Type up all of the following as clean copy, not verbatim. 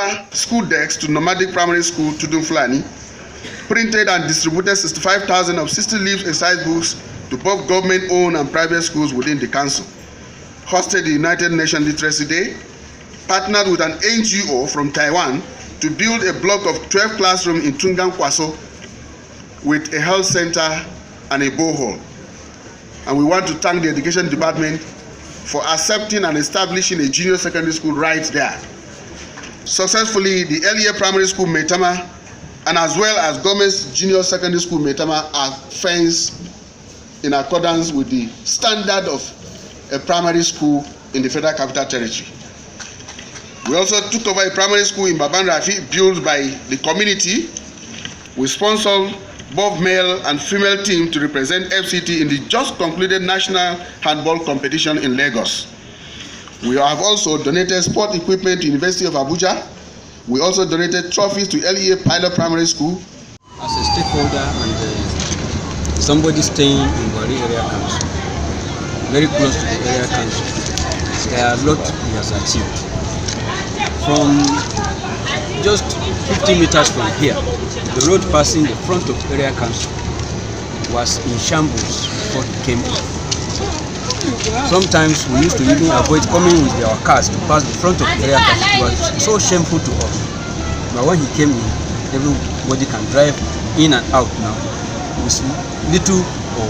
paper school decks to nomadic primary school Tudun Fulani, printed and distributed 65,000 of 60 leaves exercise books to both government-owned and private schools within the council, hosted the United Nations Literacy Day, partnered with an NGO from Taiwan to build a block of 12 classrooms in Tungan Kwaso with a health center and a borehole. And we want to thank the Education Department for accepting and establishing a junior secondary school right there. Successfully, the earlier primary school Metama and as well as Gomez Junior Secondary School Metama are fenced in accordance with the standard of a primary school in the Federal Capital Territory. We also took over a primary school in Baban Rafi built by the community. We sponsored both male and female teams to represent FCT in the just concluded national handball competition in Lagos. We have also donated sport equipment to University of Abuja. We also donated trophies to LEA Pilot Primary School. As a stakeholder and somebody staying in Bwari Area Council, very close to the area council, there are a lot he has achieved. From just 50 meters from here, the road passing the front of area council was in shambles before he came in. Sometimes we used to even avoid coming with our cars to pass the front of area council. It was so shameful to us. But when he came in, everybody can drive in and out now with little or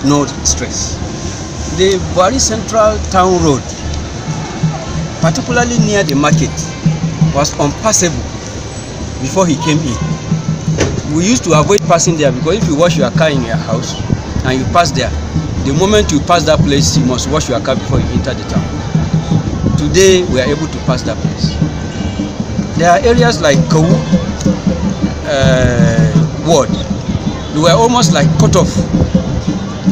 no stress. The Bwari Central Town Road, particularly near the market, was unpassable before he came in. We used to avoid passing there because if you wash your car in your house and you pass there, the moment you pass that place, you must wash your car before you enter the town. Today, we are able to pass that place. There are areas like Kawu Ward. They were almost like cut off.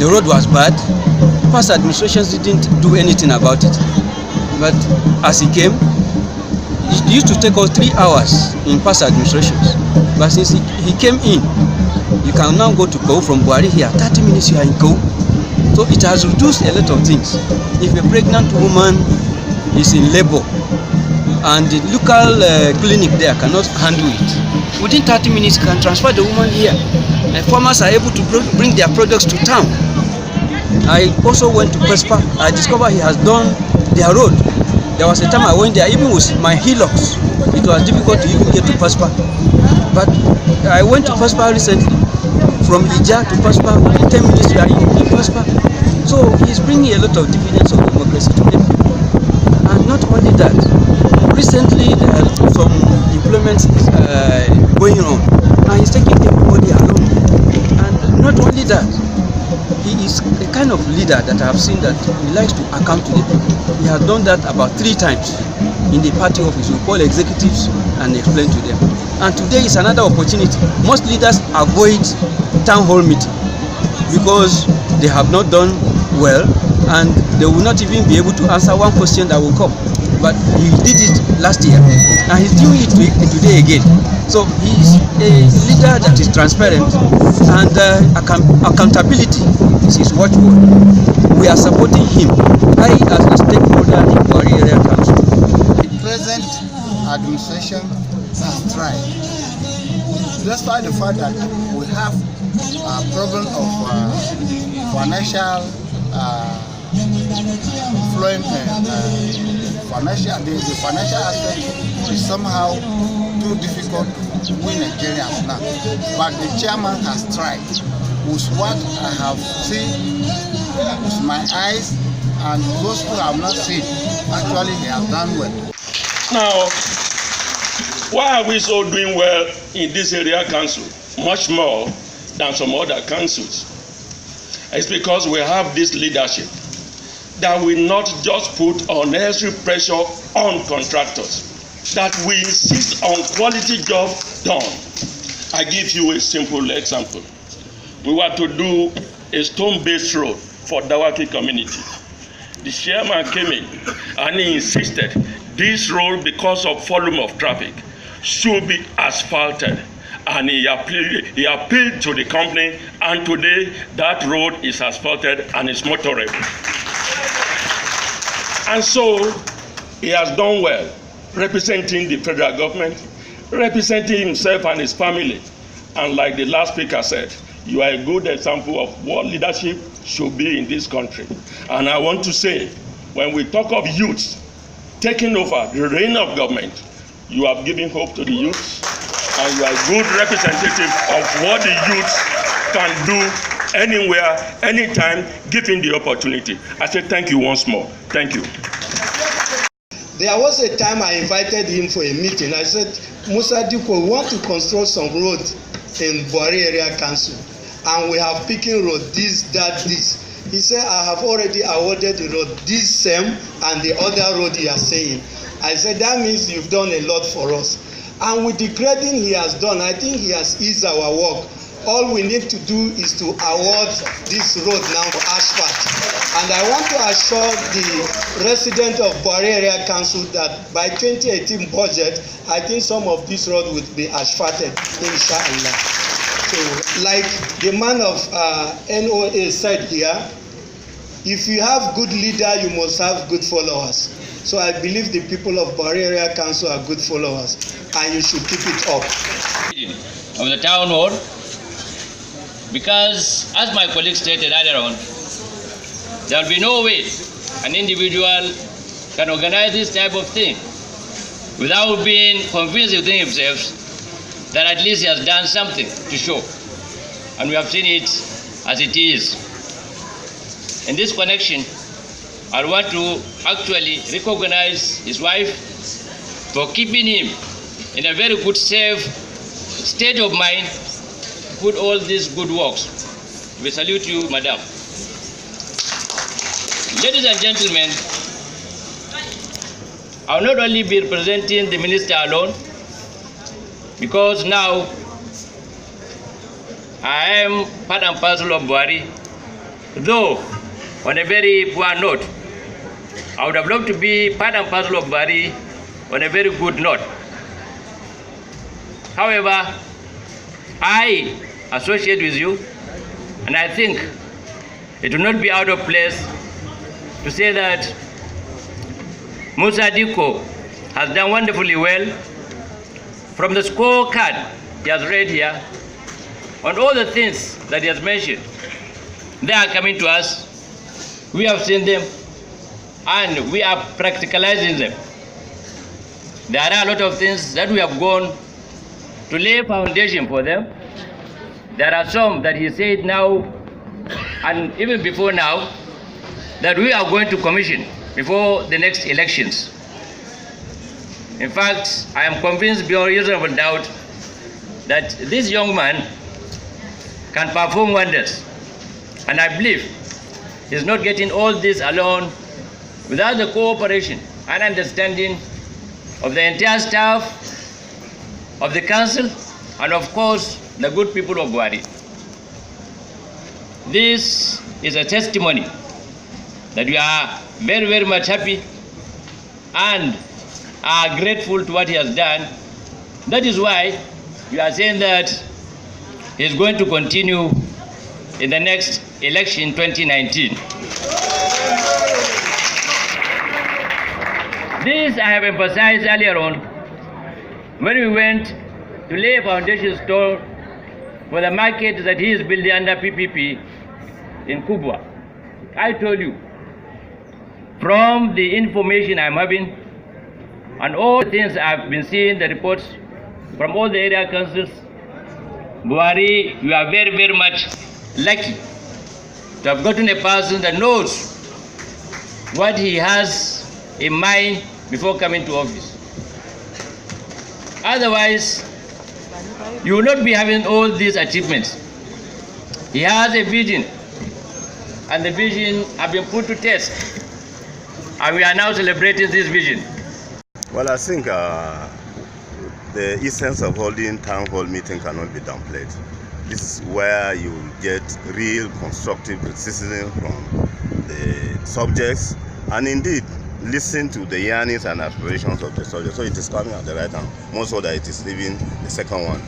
The road was bad. Past administrations didn't do anything about it. But as he came, it used to take us 3 hours in past administrations. But since he came in, you can now go to Kawu from Bwari here. 30 minutes you are in Kawu. So it has reduced a lot of things. If a pregnant woman is in labor and the local clinic there cannot handle it, within 30 minutes you can transfer the woman here. And farmers are able to bring their products to town. I also went to Pespa. I discovered he has done their road. There was a time I went there, even with my Hilux, it was difficult to even get to Pespa. But I went to Pespa recently. From Ija to Pespa, within 10 minutes you are in Pespa. So he's bringing a lot of dividends of democracy to them. And not only that, recently there are some implements going on, and he's taking everybody along. And not only that, he is a kind of leader that I have seen that he likes to account to the people. He has done that about 3 times in the party office. We call executives and explain to them. And today is another opportunity. Most leaders avoid town hall meeting because they have not done well and they will not even be able to answer one question that will come. But he did it last year and he's doing it today again. So he's a leader that is transparent and accountability is his watchword. We are supporting him. I, as a stakeholder in Bwari Area Council. The present administration has tried. Despite the fact that we have a problem of financial flowing, the financial aspect is somehow too difficult to win Nigerians now. But the chairman has tried. With what I have seen with my eyes and those who have not seen, actually he has done well. Now, why are we so doing well in this area council, much more than some other councils? It's because we have this leadership that will not just put unnecessary pressure on contractors, that we insist on quality job done. I give you a simple example. We were to do a stone-based road for Dawaki community. The chairman came in and he insisted this road, because of volume of traffic, should be asphalted. And he appealed to the company, and today that road is asphalted and is motorable. And so he has done well. representing the federal government, representing himself and his family. And like the last speaker said, you are a good example of what leadership should be in this country. And I want to say, when we talk of youth taking over the reign of government, you have given hope to the youth, and you are a good representative of what the youth can do anywhere, anytime, given the opportunity. I say thank you once more. Thank you. There was a time I invited him for a meeting. I said, Musa, Dikko, we want to construct some road in Bwari area council, and we have picking road, this, that, this. He said, I have already awarded the road, this same, and the other road you are saying. I said, that means you've done a lot for us. And with the grading he has done, I think he has eased our work. All we need to do is to award this road now for asphalt. And I want to assure the resident of Bwari area council that by 2018 budget, I think some of this road will be asphalted, inshallah. So, like the man of NOA said here, if you have good leader, you must have good followers. So I believe the people of Bwari area council are good followers, and you should keep it up. Of the town hall, because as my colleague stated earlier on, there will be no way an individual can organize this type of thing without being convinced within himself that at least he has done something to show. And we have seen it as it is. In this connection, I want to actually recognize his wife for keeping him in a very good, safe state of mind to put all these good works. We salute you, madam. Ladies and gentlemen, I will not only be representing the minister alone, because now I am part and parcel of Bwari, though on a very poor note. I would have loved to be part and parcel of Bwari on a very good note. However, I associate with you, and I think it will not be out of place to say that Musa Dikko has done wonderfully well. From the scorecard he has read here, on all the things that he has mentioned, they are coming to us. We have seen them, and we are practicalizing them. There are a lot of things that we have gone to lay foundation for them. There are some that he said now, and even before now, that we are going to commission before the next elections. In fact, I am convinced beyond reasonable doubt that this young man can perform wonders. And I believe he's not getting all this alone without the cooperation and understanding of the entire staff of the council and of course the good people of Bwari. This is a testimony that we are very, very much happy and are grateful to what he has done. That is why we are saying that he is going to continue in the next election 2019. This I have emphasized earlier on when we went to lay a foundation stone for the market that he is building under PPP in Kubwa. I told you, from the information I'm having and all the things I've been seeing, the reports from all the area councils, Bwari, you are very, very much lucky to have gotten a person that knows what he has in mind before coming to office. Otherwise, you will not be having all these achievements. He has a vision, and the vision has been put to test, and we are now celebrating this vision. Well, I think the essence of holding town hall meeting cannot be downplayed. This is where you get real constructive criticism from the subjects, and indeed listen to the yearnings and aspirations of the subject. So it is coming at the right time, more so that it is even the second one.